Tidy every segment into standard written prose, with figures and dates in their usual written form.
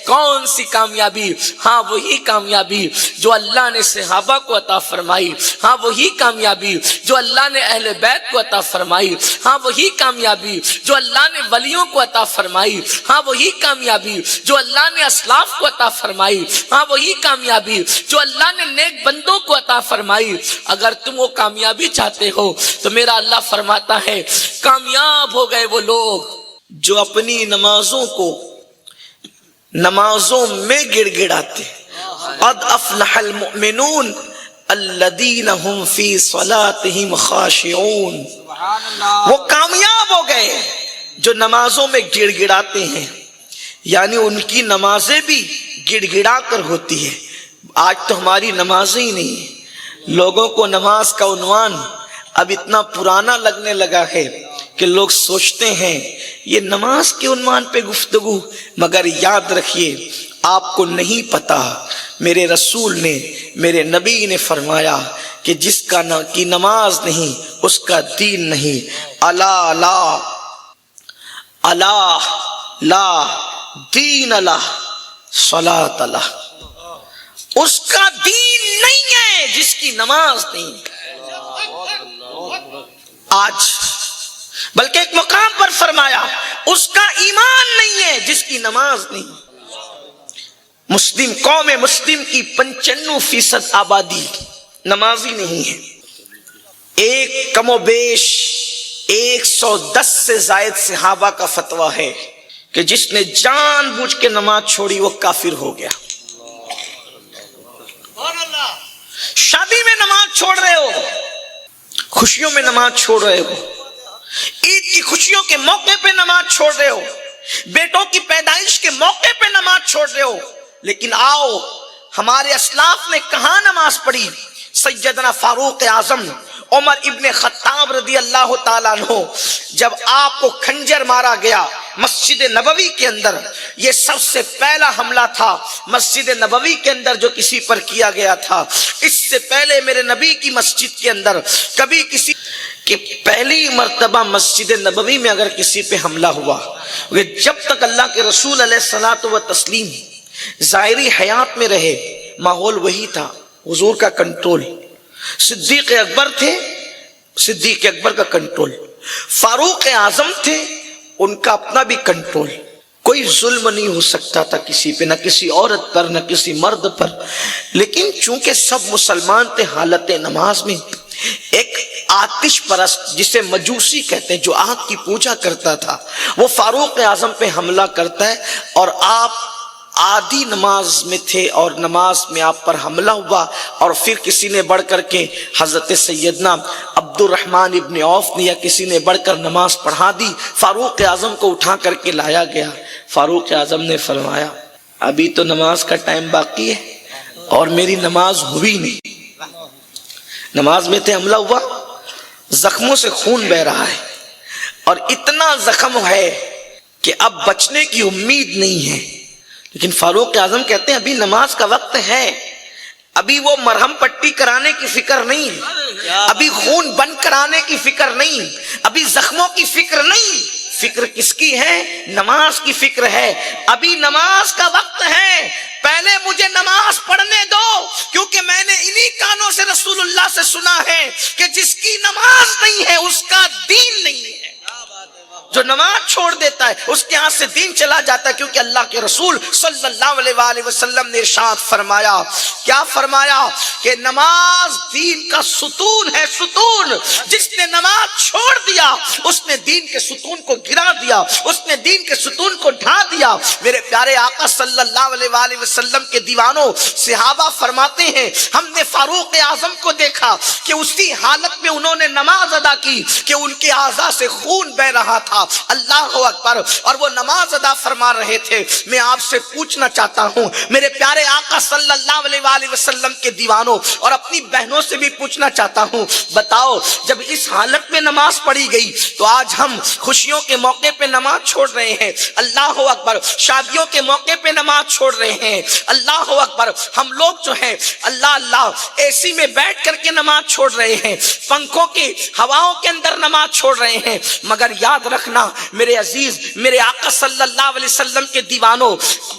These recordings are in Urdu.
کون سی کامیابی؟ ہاں وہی کامیابی جو اللہ نے صحابہ کو عطا فرمائی، ہاں وہی کامیابی جو اللہ نے اہل بیت کو عطا فرمائی، ہاں وہی کامیابی جو اللہ نے ولیوں کو عطا فرمائی، ہاں وہی کامیابی جو اللہ نے اسلاف کو عطا فرمائی، ہاں وہی کامیابی جو اللہ نے نیک بندوں کو عطا فرمائی۔ اگر تم وہ کامیابی چاہتے ہو تو میرا اللہ فرماتا ہے کامیاب ہو گئے وہ لوگ جو اپنی نمازوں کو نمازوں میں گڑ گڑاتے۔ قد افلح المؤمنون الذین هم فی صلاتهم خاشعون، وہ کامیاب ہو گئے جو نمازوں میں گڑ گڑاتے ہیں، یعنی ان کی نمازیں بھی گڑ گڑا کر ہوتی ہے۔ آج تو ہماری نمازیں ہی نہیں ہیں، لوگوں کو نماز کا عنوان اب اتنا پرانا لگنے لگا ہے کہ لوگ سوچتے ہیں یہ نماز کے عنوان پہ گفتگو، مگر یاد رکھیے آپ کو نہیں پتا میرے رسول نے، میرے نبی نے فرمایا کہ جس کا کی نماز نہیں اس کا دین نہیں۔ الا لا الا لا دین اللہ صلاۃ اللہ، اس کا دین نہیں ہے جس کی نماز نہیں۔ آج بلکہ ایک مقام پر فرمایا اس کا ایمان نہیں ہے جس کی نماز نہیں۔ مسلم قوم مسلم کی 95% آبادی نمازی نہیں ہے۔ ایک کم و بیش 110 سے زائد صحابہ کا فتویٰ ہے کہ جس نے جان بوجھ کے نماز چھوڑی وہ کافر ہو گیا۔ شادی میں نماز چھوڑ رہے ہو، خوشیوں میں نماز چھوڑ رہے ہو، عید کی خوشیوں کے موقع پہ نماز چھوڑ رہے ہو، بیٹوں کی پیدائش کے موقع پہ نماز چھوڑ رہے ہو، لیکن آؤ ہمارے اسلاف نے کہاں نماز پڑھی؟ سیدنا فاروق اعظم عمر ابن خطاب رضی اللہ تعالیٰ عنہ، جب آپ کو خنجر مارا گیا مسجد نبوی کے اندر، یہ سب سے پہلا حملہ تھا مسجد نبوی کے اندر جو کسی پر کیا گیا تھا۔ اس سے پہلے میرے نبی کی مسجد کے اندر کبھی کسی کہ پہلی مرتبہ مسجد نبوی میں اگر کسی پہ حملہ ہوا، جب تک اللہ کے رسول علیہ الصلوۃ والتسلیم ظاہری حیات میں رہے ماحول وہی تھا، حضور کا کنٹرول۔ صدیق اکبر تھے، صدیق اکبر کا کنٹرول، فاروق اعظم تھے، ان کا اپنا بھی کنٹرول۔ کوئی ظلم نہیں ہو سکتا تھا کسی پہ، نہ کسی عورت پر نہ کسی مرد پر، لیکن چونکہ سب مسلمان تھے حالت نماز میں، ایک آتش پرست جسے مجوسی کہتے ہیں جو آگ کی پوجا کرتا تھا، وہ فاروق اعظم پہ حملہ کرتا ہے اور آپ آدھی نماز میں تھے اور نماز میں آپ پر حملہ ہوا، اور پھر کسی نے بڑھ کر کے حضرت سیدنا عبد الرحمن ابن عوف نے یا کسی نے بڑھ کر نماز پڑھا دی، فاروق اعظم کو اٹھا کر کے لایا گیا۔ فاروق اعظم نے فرمایا ابھی تو نماز کا ٹائم باقی ہے اور میری نماز ہوئی نہیں۔ نماز میں تھے، حملہ ہوا، زخموں سے خون بہ رہا ہے اور اتنا زخم ہے کہ اب بچنے کی امید نہیں ہے، لیکن فاروق اعظم کہتے ہیں ابھی نماز کا وقت ہے، ابھی وہ مرہم پٹی کرانے کی فکر نہیں، ابھی خون بند کرانے کی فکر نہیں، ابھی زخموں کی فکر نہیں، فکر کس کی ہے؟ نماز کی فکر ہے۔ ابھی نماز کا وقت ہے، پہلے مجھے نماز پڑھنے دو، کیونکہ میں نے انہی کانوں سے رسول اللہ سے سنا ہے کہ جس کی نماز نہیں ہے اس کا دین نہیں ہے۔ جو نماز چھوڑ دیتا ہے اس کے ہاتھ سے دین چلا جاتا ہے، کیونکہ اللہ کے رسول صلی اللہ علیہ وآلہ وسلم نے ارشاد فرمایا، کیا فرمایا؟ کہ نماز دین کا ستون ہے، ستون۔ جس نے نماز چھوڑ دیا اس نے دین کے ستون کو گرا دیا، اس نے دین کے ستون کو ڈھا دیا۔ میرے پیارے آقا صلی اللہ علیہ وآلہ وسلم کے دیوانوں صحابہ فرماتے ہیں ہم نے فاروق اعظم کو دیکھا کہ اسی حالت میں انہوں نے نماز ادا کی کہ ان کے اعضاء سے خون بہ رہا تھا، اللہ اکبر، اور وہ نماز ادا فرما رہے تھے۔ میں آپ سے پوچھنا چاہتا ہوں میرے پیارے آقا صلی اللہ علیہ وآلہ وسلم کے دیوانوں اور اپنی بہنوں سے بھی پوچھنا چاہتا ہوں، بتاؤ جب اس حالت میں نماز پڑھی گئی تو آج ہم خوشیوں کے موقع پہ نماز چھوڑ رہے ہیں، اللہ اکبر، شادیوں کے موقع پہ نماز چھوڑ رہے ہیں، اللہ اکبر، ہم لوگ جو ہیں اللہ اللہ اے سی میں بیٹھ کر کے نماز چھوڑ رہے ہیں، پنکھوں کی ہواؤں کے اندر نماز چھوڑ رہے ہیں، مگر یاد رکھنا میرے میرے عزیز میرے آقا صلی اللہ علیہ وسلم کے دیوانوں،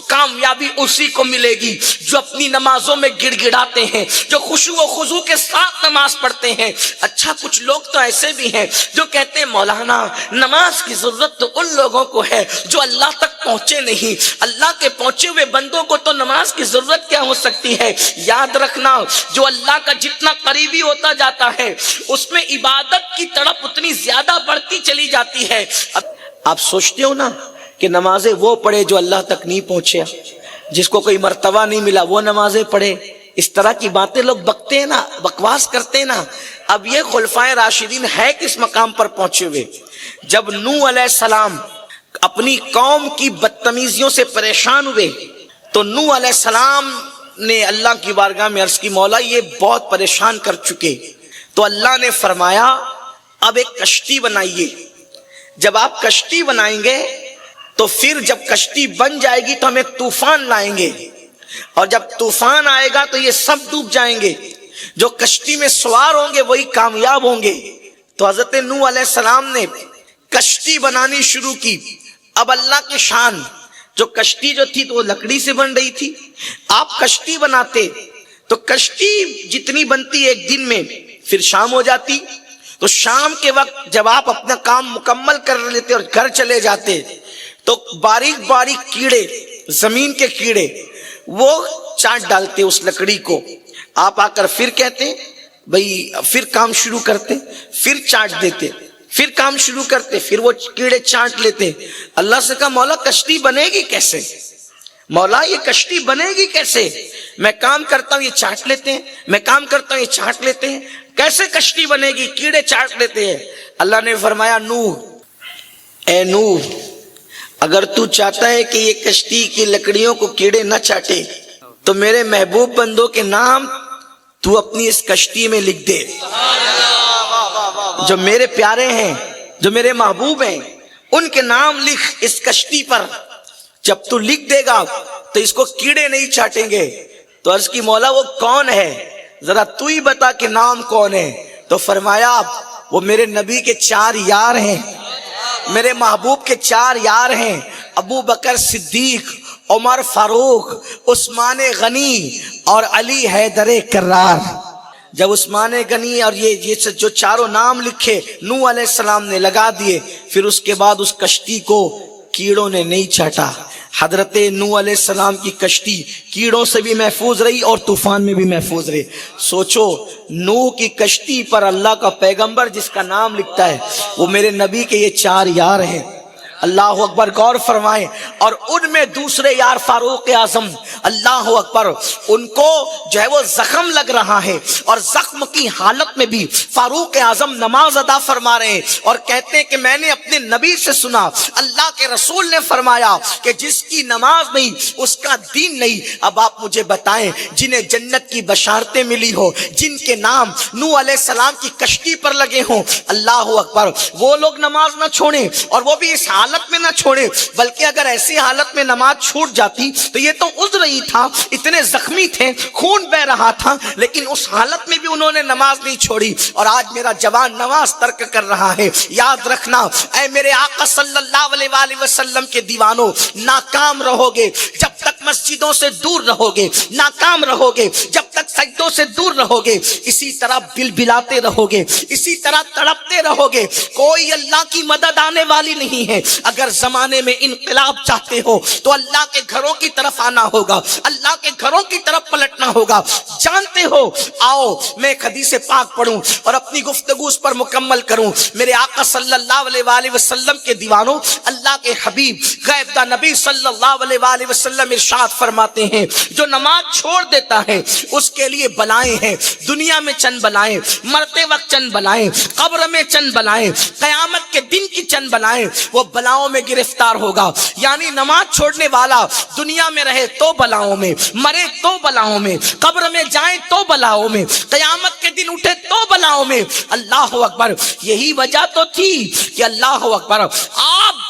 کامیابی اسی کو ملے گی جو اپنی نمازوں میں گڑ گڑاتے ہیں، جو خشوع و خضوع کے ساتھ نماز پڑھتے ہیں۔ اچھا کچھ لوگ تو ایسے بھی ہیں جو کہتے ہیں مولانا نماز کی ضرورت تو ان لوگوں کو ہے جو اللہ تک پہنچے نہیں، اللہ کے پہنچے ہوئے بندوں کو تو نماز کی ضرورت کیا ہو سکتی ہے؟ یاد رکھنا، جو اللہ کا جتنا قریبی ہوتا جاتا ہے اس میں عبادت کی تڑپ اتنی زیادہ بڑھتی چلی جاتی ہے۔ آپ سوچتے ہو نا کہ نمازیں وہ پڑھے جو اللہ تک نہیں پہنچے، جس کو کوئی مرتبہ نہیں ملا وہ نمازیں پڑھے، اس طرح کی باتیں لوگ بکتے ہیں نا، بکواس کرتے ہیں نا۔ اب یہ خلفائے راشدین ہے کس مقام پر پہنچے ہوئے؟ جب نوح علیہ السلام اپنی قوم کی بدتمیزیوں سے پریشان ہوئے تو نوح علیہ السلام نے اللہ کی بارگاہ میں عرض کی، مولا یہ بہت پریشان کر چکے۔ تو اللہ نے فرمایا اب ایک کشتی بنائیے، جب آپ کشتی بنائیں گے تو پھر جب کشتی بن جائے گی تو ہم ایک طوفان لائیں گے، اور جب طوفان آئے گا تو یہ سب ڈوب جائیں گے، جو کشتی میں سوار ہوں گے وہی کامیاب ہوں گے۔ تو حضرت نوح علیہ السلام نے کشتی بنانی شروع کی۔ اب اللہ کی شان، جو کشتی جو تھی تو وہ لکڑی سے بن رہی تھی، آپ کشتی بناتے تو کشتی جتنی بنتی ایک دن میں پھر شام ہو جاتی، تو شام کے وقت جب آپ اپنا کام مکمل کر لیتے اور گھر چلے جاتے تو باریک باریک کیڑے، زمین کے کیڑے وہ چاٹ ڈالتے اس لکڑی کو۔ آپ آ کر پھر کہتے بھئی پھر کام شروع کرتے، پھر چاٹ دیتے، پھر کام شروع کرتے، پھر وہ کیڑے چاٹ لیتے۔ اللہ سے کہا مولا کشتی بنے گی کیسے؟ مولا یہ کشتی بنے گی کیسے؟ میں کام کرتا ہوں یہ چاٹ لیتے ہیں، میں کام کرتا ہوں یہ چاٹ لیتے ہیں، کیسے کشتی بنے گی؟ کیڑے چاٹ لیتے ہیں۔ اللہ نے فرمایا نوح، اے نوح، اگر تو چاہتا ہے کہ یہ کشتی کی لکڑیوں کو کیڑے نہ چاٹے تو میرے محبوب بندوں کے نام تو اپنی اس کشتی میں لکھ دے۔ جو میرے پیارے ہیں، جو میرے محبوب ہیں، ان کے نام لکھ اس کشتی پر۔ جب تو لکھ دے گا تو اس کو کیڑے نہیں چاٹیں گے۔ تو عرض کی مولا وہ کون ہے؟ ذرا تو ہی بتا کہ نام کون ہے۔ تو فرمایا وہ میرے نبی کے 4 یار ہیں، میرے محبوب کے 4 یار ہیں، ابو بکر صدیق، عمر فاروق، عثمان غنی اور علی حیدر کرار۔ جب عثمان غنی اور یہ جو چاروں نام لکھے نوح علیہ السلام نے لگا دیے، پھر اس کے بعد اس کشتی کو کیڑوں نے نہیں چاٹا۔ حضرت نوح علیہ السلام کی کشتی کیڑوں سے بھی محفوظ رہی اور طوفان میں بھی محفوظ رہی۔ سوچو نوح کی کشتی پر اللہ کا پیغمبر جس کا نام لکھتا ہے وہ میرے نبی کے یہ 4 یار ہیں۔ اللہ اکبر، غور فرمائیں۔ اور ان میں دوسرے یار فاروق اعظم، اللہ اکبر، ان کو جو ہے وہ زخم لگ رہا ہے اور زخم کی حالت میں بھی فاروق اعظم نماز ادا فرما رہے ہیں اور کہتے ہیں کہ میں نے اپنے نبی سے سنا، اللہ کے رسول نے فرمایا کہ جس کی نماز نہیں اس کا دین نہیں۔ اب آپ مجھے بتائیں جنہیں جنت کی بشارتیں ملی ہو، جن کے نام نوح علیہ السلام کی کشتی پر لگے ہوں، اللہ اکبر، وہ لوگ نماز نہ چھوڑیں اور وہ بھی اس حالت میں نہ چھوڑے، بلکہ اگر ایسی حالت میں نماز چھوٹ جاتی تو یہ تو عذر ہی تھا، اتنے زخمی تھے، خون بہ رہا تھا، لیکن اس حالت میں بھی انہوں نے نماز نہیں چھوڑی۔ اور آج میرا جوان نماز ترک کر رہا ہے۔ یاد رکھنا اے میرے آقا صلی اللہ علیہ وآلہ وسلم کے دیوانوں، ناکام رہو گے جب تک مسجدوں سے دور رہو گے، ناکام رہو گے جب تک سجدوں سے دور رہو گے، اسی طرح بلبلاتے رہو گے، اسی طرح تڑپتے رہو گے، کوئی اللہ کی مدد آنے والی نہیں ہے۔ اگر زمانے میں انقلاب چاہتے ہو تو اللہ کے گھروں کی طرف آنا ہوگا، اللہ کے گھروں کی طرف پلٹنا ہوگا۔ جانتے ہو، آؤ میں ایک حدیث پاک پڑھوں اور اپنی گفتگو اس پر مکمل کروں۔ میرے آقا صلی اللہ علیہ وآلہ وسلم کے دیوانوں، اللہ کے حبیب غیب دا نبی صلی اللہ علیہ وآلہ وسلم ارشاد فرماتے ہیں جو نماز چھوڑ دیتا ہے اس کے لیے بلائیں ہیں، دنیا میں چند بلائیں، مرتے وقت چند بلائیں، قبر میں چند بلائیں، قیامت کے دن کی چند بلائیں، وہ بلاؤں میں گرفتار ہوگا۔ یعنی نماز چھوڑنے والا دنیا میں رہے تو بلاؤں میں، مرے تو بلاؤں میں، قبر میں جائیں تو بلاؤں میں، قیامت کے دن اٹھے تو بلاؤں میں۔ اللہ اکبر، یہی وجہ تو تھی کہ اللہ اکبر آپ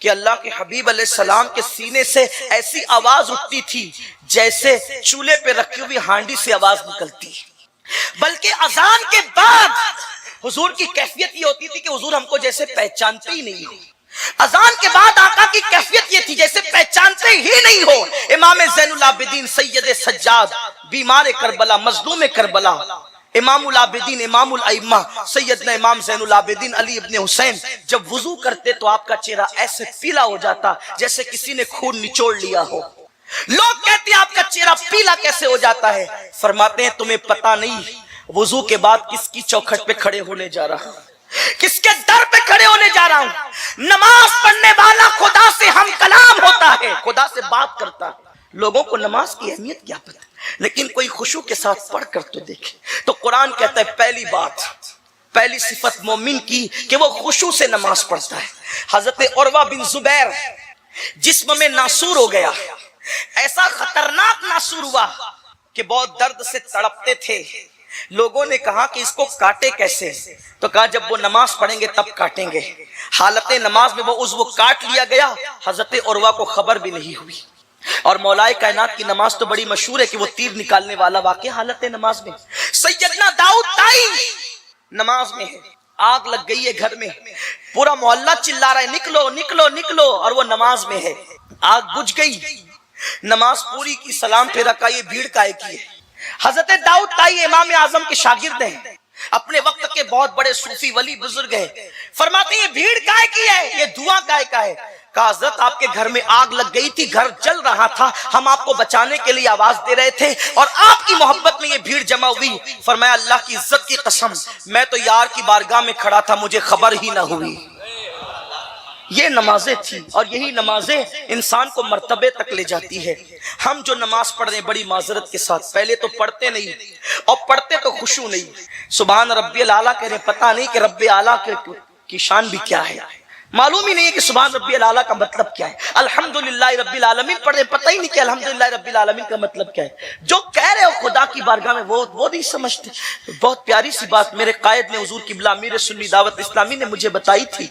کہ اللہ کے حبیب علیہ السلام کے سینے سے ایسی آواز اٹھتی تھی جیسے چولہے پہ رکھی ہوئی ہانڈی سے آواز نکلتی. بلکہ اذان کے بعد حضور کی کیفیت یہ ہوتی تھی کہ حضور ہم کو جیسے پہچانتے ہی نہیں ہو. اذان کے بعد آقا کی کیفیت یہ تھی جیسے پہچانتے ہی نہیں ہو. امام زین العابدین سید سجاد بیمار کربلا مظلوم کربلا امام العابدین امام الائمہ سیدنا امام زین العابدین علی ابن حسین جب وضو کرتے تو آپ کا چہرہ ایسے پیلا ہو جاتا جیسے کسی نے خون نچوڑ لیا ہو. لوگ کہتے ہیں آپ کا چہرہ پیلا کیسے ہو جاتا ہے؟ فرماتے ہیں تمہیں پتہ نہیں وضو کے بعد کس کی چوکھٹ پہ کھڑے ہونے جا رہا ہوں, کس کے در پہ کھڑے ہونے جا رہا ہوں. نماز پڑھنے والا خدا سے ہم کلام ہوتا ہے, خدا سے بات کرتا ہے. لوگوں کو نماز کی اہمیت کیا پتہ, لیکن کوئی خشوع کے ساتھ پڑھ کر تو دیکھے. تو قرآن کہتا ہے پہلی بات, پہلی صفت مومن کی کہ وہ خشوع سے نماز پڑھتا ہے. حضرت عروہ بن زبیر جسم میں ناسور ہو گیا, ایسا خطرناک ناسور ہوا کہ بہت درد سے تڑپتے تھے. لوگوں نے کہا کہ اس کو کاٹے کیسے؟ تو کہا جب وہ نماز پڑھیں گے تب کاٹیں گے. حالت نماز میں وہ عضو کاٹ لیا گیا, حضرت عروہ کو خبر بھی نہیں ہوئی. اور مولا کائنات کی نماز تو بڑی مشہور ہے کہ وہ تیر نکالنے والا واقعہ حالت نماز میں. سیدنا داؤد طائی نماز میں ہے, آگ لگ گئی ہے گھر میں, پورا محلہ چلا رہا ہے نکلو نکلو نکلو, اور وہ نماز میں ہے. آگ بجھ گئی, نماز پوری کی, سلام پھیرا کا یہ بھیڑ کائے کی ہے. حضرت داؤد طائی امام اعظم کے شاگرد ہیں, اپنے وقت کے بہت بڑے صوفی ولی بزرگ ہیں. فرماتے ہیں یہ بھیڑ کائے کی ہے, یہ دھواں کائے کا ہے؟ کہا حضرت آپ کے گھر میں آگ لگ گئی تھی, گھر جل رہا تھا, ہم آپ کو بچانے کے لیے آواز دے رہے تھے اور آپ کی محبت میں یہ بھیڑ جمع ہوئی. فرمایا اللہ کی عزت کی قسم میں تو یار کی بارگاہ میں کھڑا تھا, مجھے خبر ہی نہ ہوئی. یہ نمازیں تھی, اور یہی نمازیں انسان کو مرتبے تک لے جاتی ہے. ہم جو نماز پڑھ رہے ہیں بڑی معذرت کے ساتھ, پہلے تو پڑھتے نہیں اور پڑھتے تو خشوع نہیں. سبحان ربی الاعلیٰ کہہ رہے, پتہ نہیں کہ رب اعلیٰ کی شان بھی کیا ہے, معلوم ہی نہیں ہے کہ سبحان ربی الاعلیٰ کا مطلب کیا ہے. الحمدللہ رب العالمین پڑھ رہے, پتہ ہی نہیں کہ الحمدللہ رب العالمین کا مطلب کیا ہے. جو کہہ رہے ہو خدا کی بارگاہ میں وہ نہیں سمجھتے. بہت پیاری سی بات میرے قائد نے حضور قبلہ امیر سنی دعوت اسلامی نے مجھے بتائی تھی.